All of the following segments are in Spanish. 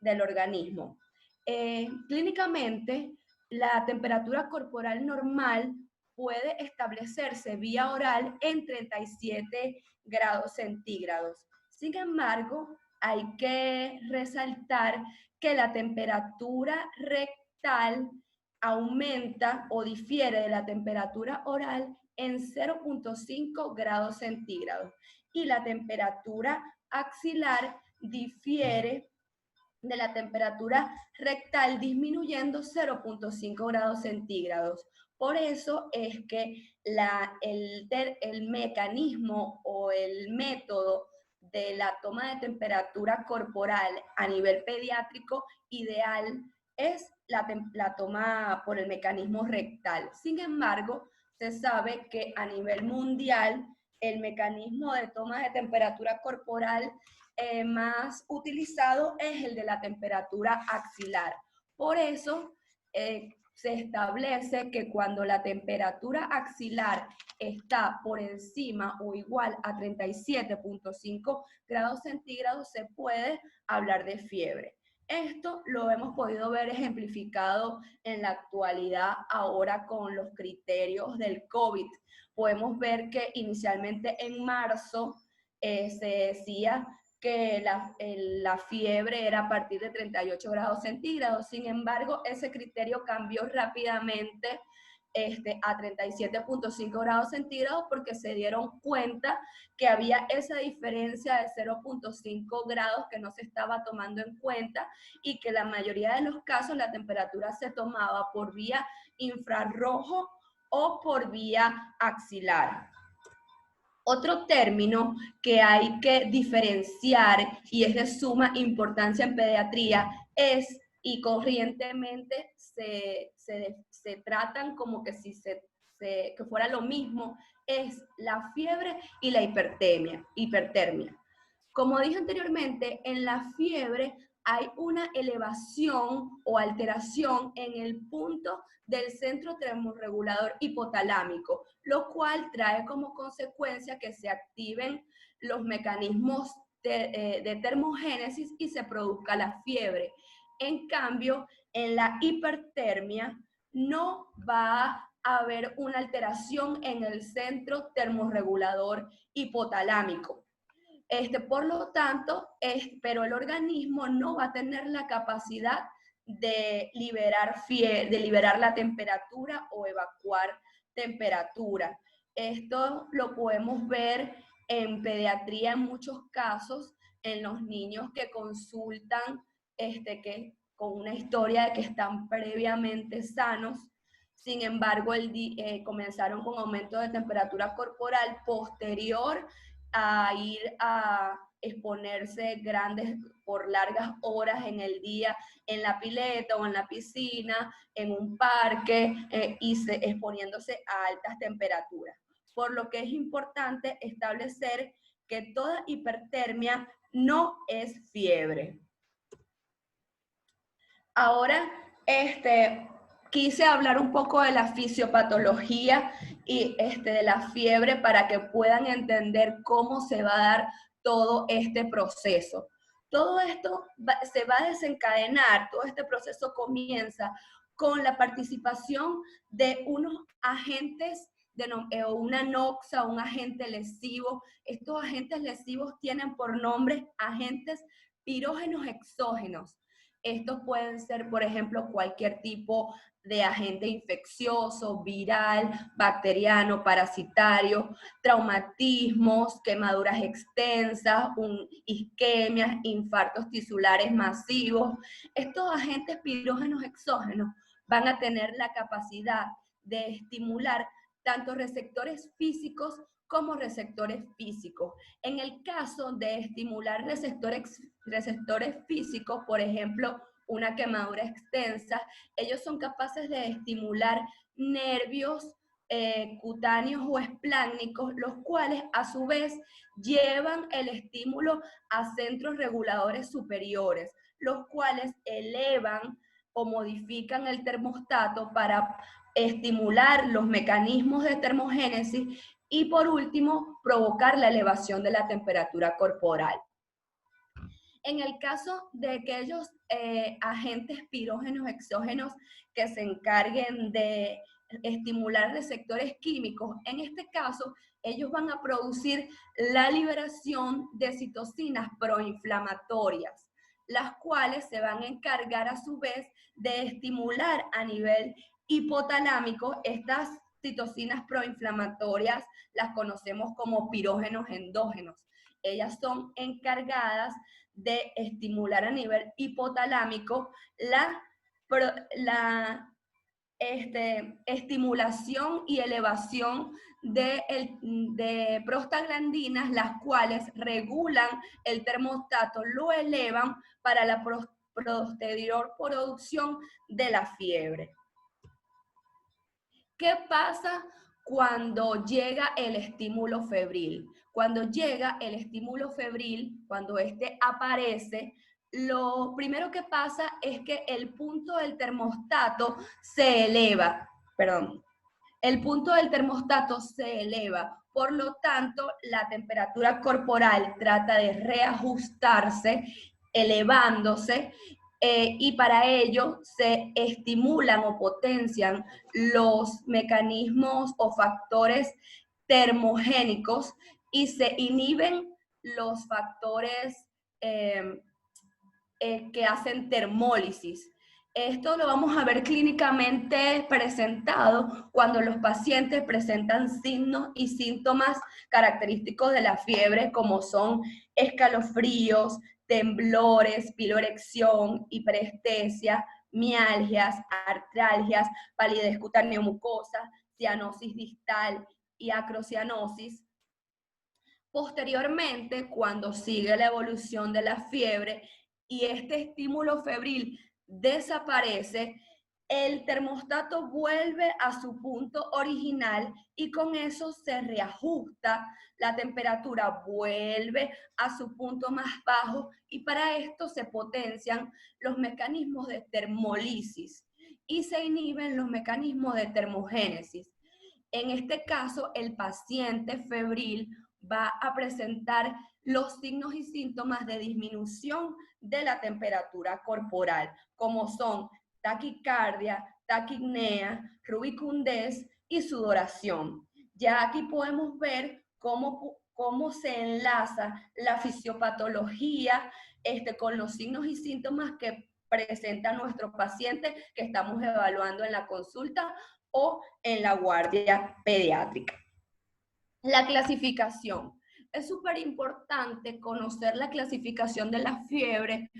del organismo. Clínicamente, la temperatura corporal normal puede establecerse vía oral en 37 grados centígrados. Sin embargo, hay que resaltar que la temperatura rectal aumenta o difiere de la temperatura oral en 0.5 grados centígrados y la temperatura axilar difiere de la temperatura rectal disminuyendo 0.5 grados centígrados. Por eso es que el mecanismo o el método de la toma de temperatura corporal a nivel pediátrico ideal es la toma por el mecanismo rectal. Sin embargo, se sabe que a nivel mundial el mecanismo de toma de temperatura corporal más utilizado es el de la temperatura axilar. Por eso se establece que cuando la temperatura axilar está por encima o igual a 37.5 grados centígrados, se puede hablar de fiebre. Esto lo hemos podido ver ejemplificado en la actualidad ahora con los criterios del COVID. Podemos ver que inicialmente en marzo se decía que la fiebre era a partir de 38 grados centígrados. Sin embargo, ese criterio cambió rápidamente a 37.5 grados centígrados porque se dieron cuenta que había esa diferencia de 0.5 grados que no se estaba tomando en cuenta y que la mayoría de los casos la temperatura se tomaba por vía infrarrojo o por vía axilar. Otro término que hay que diferenciar y es de suma importancia en pediatría es, y corrientemente se tratan como que si que fuera lo mismo, es la fiebre y la hipertermia. Como dije anteriormente, en la fiebre hay una elevación o alteración en el punto del centro termorregulador hipotalámico, lo cual trae como consecuencia que se activen los mecanismos de termogénesis y se produzca la fiebre. En cambio, en la hipertermia no va a haber una alteración en el centro termorregulador hipotalámico. Por lo tanto, pero el organismo no va a tener la capacidad de liberar la temperatura o evacuar temperatura. Esto lo podemos ver en pediatría en muchos casos, en los niños que consultan con una historia de que están previamente sanos. Sin embargo, comenzaron con aumento de temperatura corporal posterior a ir a exponerse por largas horas en el día en la pileta o en la piscina, en un parque exponiéndose a altas temperaturas. Por lo que es importante establecer que toda hipertermia no es fiebre. Ahora, quise hablar un poco de la fisiopatología y de la fiebre para que puedan entender cómo se va a dar todo este proceso. Todo esto se va a desencadenar, todo este proceso comienza con la participación de unos agentes, una noxa, un agente lesivo. Estos agentes lesivos tienen por nombre agentes pirógenos exógenos. Estos pueden ser, por ejemplo, cualquier tipo de agente infeccioso, viral, bacteriano, parasitario, traumatismos, quemaduras extensas, isquemias, infartos tisulares masivos. Estos agentes pirógenos exógenos van a tener la capacidad de estimular tanto receptores físicos como receptores físicos. En el caso de estimular receptores físicos, por ejemplo, una quemadura extensa, ellos son capaces de estimular nervios cutáneos o esplácnicos, los cuales a su vez llevan el estímulo a centros reguladores superiores, los cuales elevan o modifican el termostato para estimular los mecanismos de termogénesis y por último, provocar la elevación de la temperatura corporal. En el caso de aquellos agentes pirógenos exógenos que se encarguen de estimular receptores químicos, en este caso, ellos van a producir la liberación de citocinas proinflamatorias, las cuales se van a encargar a su vez de estimular a nivel hipotalámico. Estas citocinas proinflamatorias las conocemos como pirógenos endógenos. Ellas son encargadas de estimular a nivel hipotalámico la estimulación y elevación de prostaglandinas, las cuales regulan el termostato, lo elevan para la posterior producción de la fiebre. ¿Qué pasa cuando llega el estímulo febril? Cuando llega el estímulo febril, cuando este aparece, lo primero que pasa es que el punto del termostato se eleva, el punto del termostato se eleva, por lo tanto, la temperatura corporal trata de reajustarse, elevándose, y para ello se estimulan o potencian los mecanismos o factores termogénicos y se inhiben los factores que hacen termólisis. Esto lo vamos a ver clínicamente presentado cuando los pacientes presentan signos y síntomas característicos de la fiebre, como son escalofríos, temblores, piloerección, hiperestesia, mialgias, artralgias, palidez cutáneo mucosa, cianosis distal y acrocianosis. Posteriormente, cuando sigue la evolución de la fiebre y este estímulo febril desaparece, el termostato vuelve a su punto original y con eso se reajusta, la temperatura vuelve a su punto más bajo y para esto se potencian los mecanismos de termolisis y se inhiben los mecanismos de termogénesis. En este caso, el paciente febril va a presentar los signos y síntomas de disminución de la temperatura corporal, como son taquicardia, taquipnea, rubicundez y sudoración. Ya aquí podemos ver cómo se enlaza la fisiopatología con los signos y síntomas que presenta nuestro paciente que estamos evaluando en la consulta o en la guardia pediátrica. La clasificación. Es súper importante conocer la clasificación de la fiebre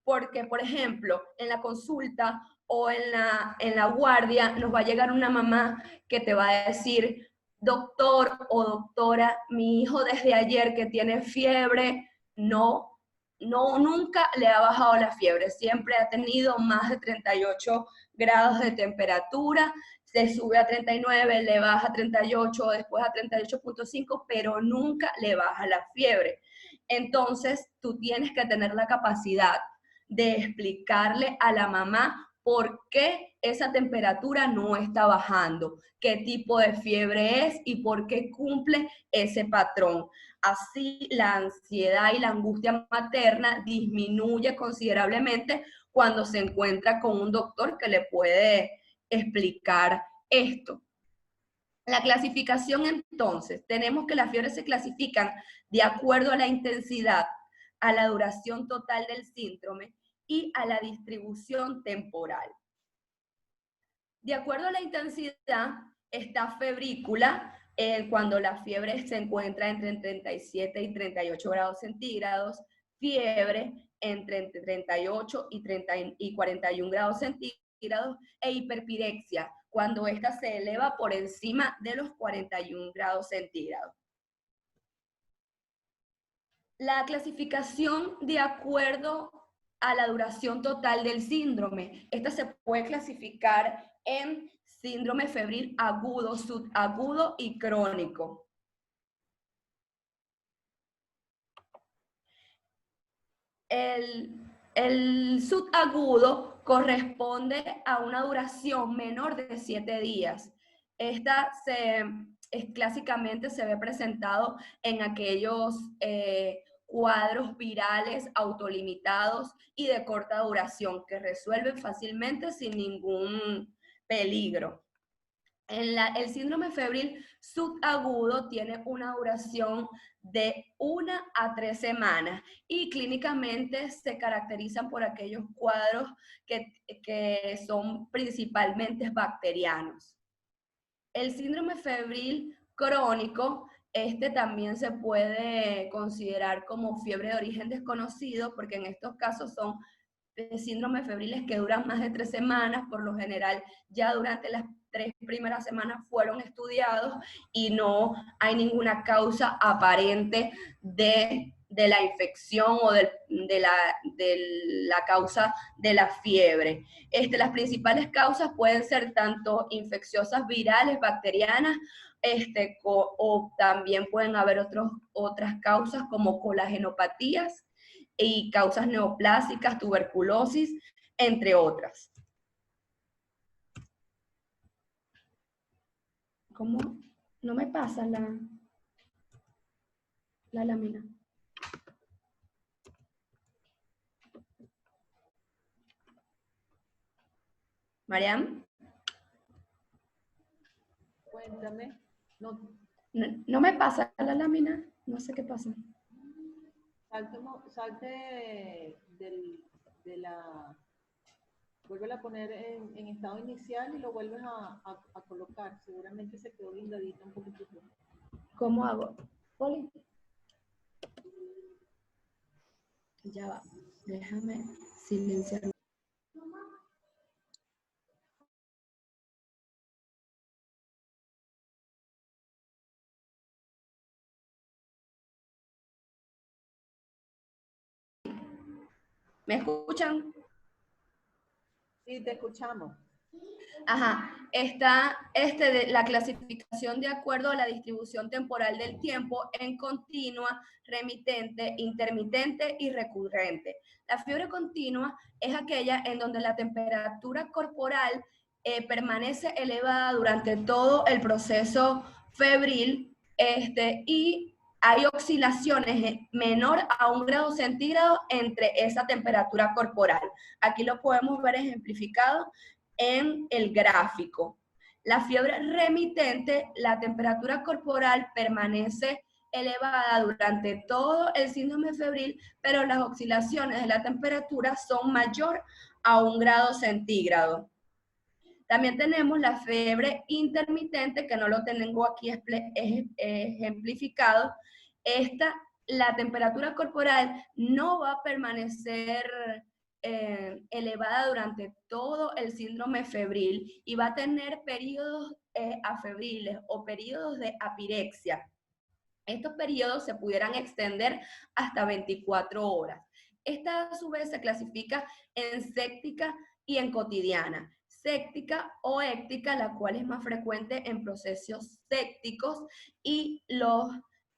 porque, por ejemplo, en la consulta o en la guardia nos va a llegar una mamá que te va a decir, doctor o doctora, mi hijo desde ayer que tiene fiebre, nunca le ha bajado la fiebre, siempre ha tenido más de 38 grados de temperatura, se sube a 39, le baja a 38, después a 38.5, pero nunca le baja la fiebre. Entonces, tú tienes que tener la capacidad de explicarle a la mamá por qué esa temperatura no está bajando, qué tipo de fiebre es y por qué cumple ese patrón. Así, la ansiedad y la angustia materna disminuye considerablemente cuando se encuentra con un doctor que le puede explicar esto. La clasificación, entonces, tenemos que las fiebres se clasifican de acuerdo a la intensidad, a la duración total del síndrome y a la distribución temporal. De acuerdo a la intensidad, está febrícula, cuando la fiebre se encuentra entre 37 y 38 grados centígrados, fiebre entre 38 y 41 grados centígrados, e hiperpirexia, cuando ésta se eleva por encima de los 41 grados centígrados. La clasificación de acuerdo a la duración total del síndrome. Esta se puede clasificar en síndrome febril agudo, subagudo y crónico. El subagudo corresponde a una duración menor de 7 días. Esta clásicamente se ve presentado en aquellos cuadros virales autolimitados y de corta duración que resuelven fácilmente sin ningún peligro. El síndrome febril subagudo tiene una duración de 1 a 3 semanas y clínicamente se caracterizan por aquellos cuadros que son principalmente bacterianos. El síndrome febril crónico, este también se puede considerar como fiebre de origen desconocido, porque en estos casos son síndromes febriles que duran más de 3 semanas, por lo general ya durante las 3 primeras semanas fueron estudiados y no hay ninguna causa aparente de la infección o de la causa de la fiebre. Las principales causas pueden ser tanto infecciosas virales, bacterianas, o también pueden haber otras causas como colagenopatías y causas neoplásicas, tuberculosis, entre otras. ¿Cómo? No me pasa la lámina. Mariam. Cuéntame. No me pasa la lámina, no sé qué pasa. Salte de la... Vuelve a poner en estado inicial y lo vuelves a colocar. Seguramente se quedó guindadito un poquitito. ¿Cómo hago? Poli. Ya va. Déjame silenciar. ¿Me escuchan? Sí, te escuchamos. Ajá, está la clasificación de acuerdo a la distribución temporal del tiempo en continua, remitente, intermitente y recurrente. La fiebre continua es aquella en donde la temperatura corporal permanece elevada durante todo el proceso febril y hay oscilaciones menor a 1 grado centígrado entre esa temperatura corporal. Aquí lo podemos ver ejemplificado en el gráfico. La fiebre remitente, la temperatura corporal permanece elevada durante todo el síndrome febril, pero las oscilaciones de la temperatura son mayor a 1 grado centígrado. También tenemos la fiebre intermitente, que no lo tengo aquí ejemplificado. La temperatura corporal no va a permanecer elevada durante todo el síndrome febril y va a tener periodos afebriles o periodos de apirexia. Estos periodos se pudieran extender hasta 24 horas. Esta a su vez se clasifica en séctica y en cotidiana. Séctica o éctica, la cual es más frecuente en procesos sépticos, y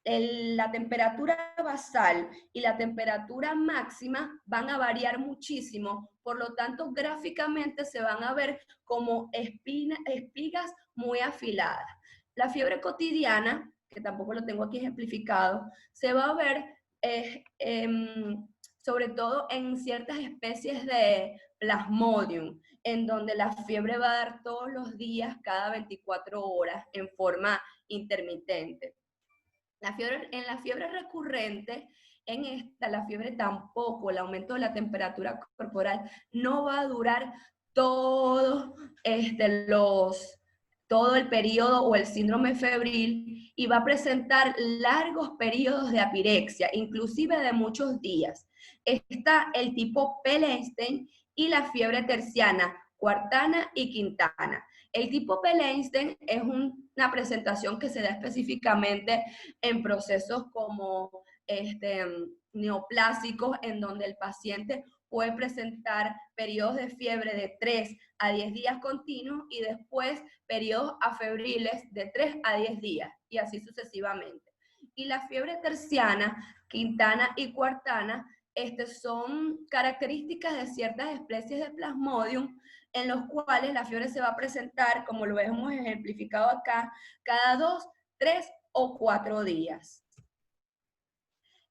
la temperatura basal y la temperatura máxima van a variar muchísimo, por lo tanto gráficamente se van a ver como espigas muy afiladas. La fiebre cotidiana, que tampoco lo tengo aquí ejemplificado, se va a ver sobre todo en ciertas especies de Plasmodium, en donde la fiebre va a dar todos los días, cada 24 horas, en forma intermitente. En la fiebre recurrente, la fiebre tampoco, el aumento de la temperatura corporal no va a durar todo todo el periodo o el síndrome febril, y va a presentar largos periodos de apirexia, inclusive de muchos días. Está el tipo P-Leinstein y la fiebre terciana, cuartana y quintana. El tipo P-Leinstein es una presentación que se da específicamente en procesos como neoplásicos, en donde el paciente puede presentar periodos de fiebre de 3 a 10 días continuos y después periodos afebriles de 3 a 10 días y así sucesivamente. Y la fiebre terciana, quintana y cuartana son características de ciertas especies de Plasmodium, en los cuales la fiebre se va a presentar, como lo hemos ejemplificado acá, cada 2, 3 o 4 días.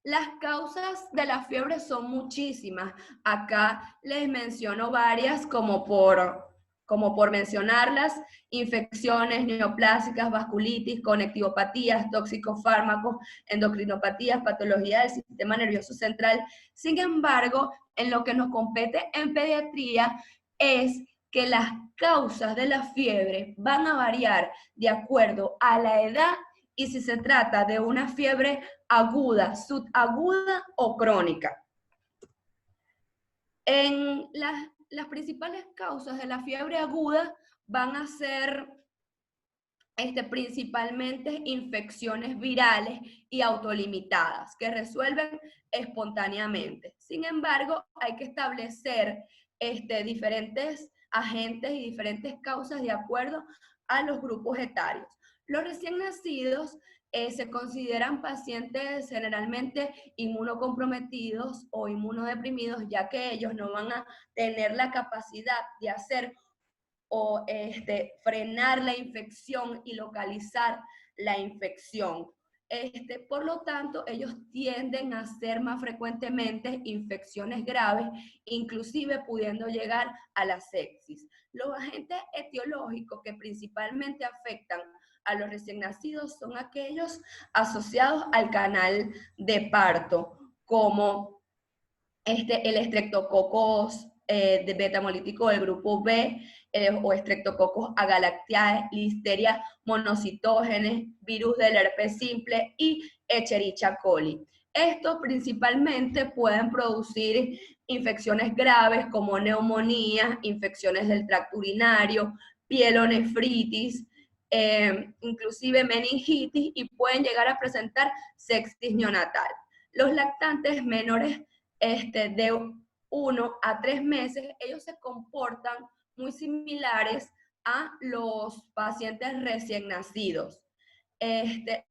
Las causas de la fiebre son muchísimas. Acá les menciono varias como por mencionarlas: infecciones neoplásicas, vasculitis, conectivopatías, toxicofármacos, endocrinopatías, patología del sistema nervioso central. Sin embargo, en lo que nos compete en pediatría es que las causas de la fiebre van a variar de acuerdo a la edad y si se trata de una fiebre aguda, subaguda o crónica. En las principales causas de la fiebre aguda van a ser principalmente infecciones virales y autolimitadas que resuelven espontáneamente. Sin embargo, hay que establecer diferentes agentes y diferentes causas de acuerdo a los grupos etarios. Los recién nacidos se consideran pacientes generalmente inmunocomprometidos o inmunodeprimidos, ya que ellos no van a tener la capacidad de hacer o frenar la infección y localizar la infección. Por lo tanto, ellos tienden a hacer más frecuentemente infecciones graves, inclusive pudiendo llegar a la sepsis. Los agentes etiológicos que principalmente afectan a los recién nacidos son aquellos asociados al canal de parto, como el estreptococos de beta-hemolítico del grupo B, o estreptococos agalactiae, listeria monocitógenes, virus del herpes simple y Escherichia coli. Estos principalmente pueden producir infecciones graves como neumonías, infecciones del tracto urinario, pielonefritis, inclusive meningitis, y pueden llegar a presentar sepsis neonatal. Los lactantes menores de 1 a 3 meses, ellos se comportan muy similares a los pacientes recién nacidos.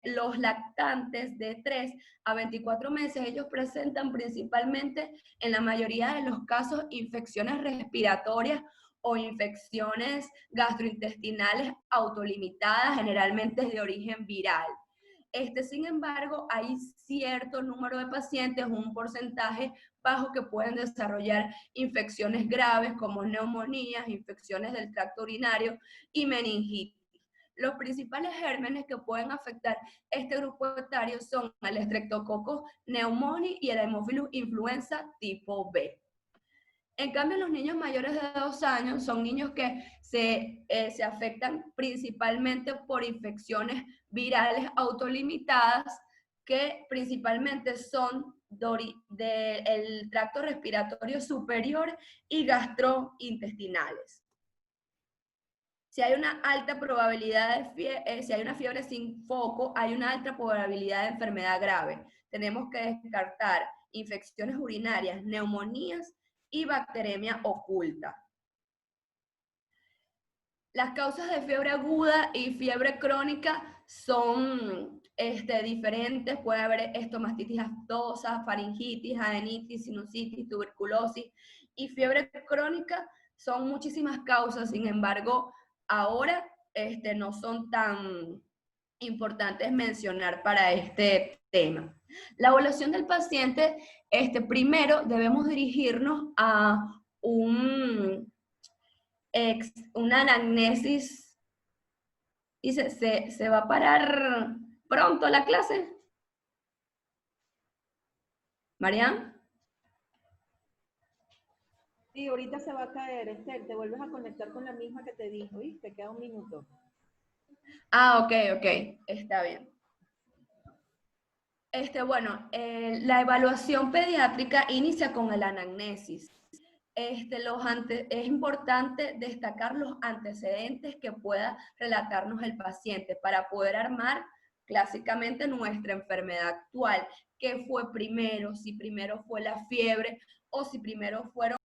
Los lactantes de 3 a 24 meses, ellos presentan principalmente, en la mayoría de los casos, infecciones respiratorias o infecciones gastrointestinales autolimitadas, generalmente de origen viral. Sin embargo, hay cierto número de pacientes, un porcentaje bajo, que pueden desarrollar infecciones graves como neumonías, infecciones del tracto urinario y meningitis. Los principales gérmenes que pueden afectar este grupo etario son el Streptococcus pneumoniae y el Haemophilus influenza tipo B. En cambio, los niños mayores de 2 años son niños que se afectan principalmente por infecciones virales autolimitadas, que principalmente son del tracto respiratorio superior y gastrointestinales. Si hay una alta probabilidad si hay una fiebre sin foco, hay una alta probabilidad de enfermedad grave. Tenemos que descartar infecciones urinarias, neumonías y bacteremia oculta. Las causas de fiebre aguda y fiebre crónica son diferentes. Puede haber estomastitis aftosa, faringitis, adenitis, sinusitis, tuberculosis y fiebre crónica. Son muchísimas causas, sin embargo, ahora no son tan importantes mencionar para este tema. La evaluación del paciente, primero debemos dirigirnos a una anamnesis. Y se va a parar pronto la clase. ¿Marian? Sí, ahorita se va a caer, Esther, te vuelves a conectar con la misma que te dijo, ¿viste? Queda un minuto. Ah, ok, está bien. Bueno, la evaluación pediátrica inicia con el anamnesis. Es importante destacar los antecedentes que pueda relatarnos el paciente para poder armar clásicamente nuestra enfermedad actual. ¿Qué fue primero? Si primero fue la fiebre o si primero fueron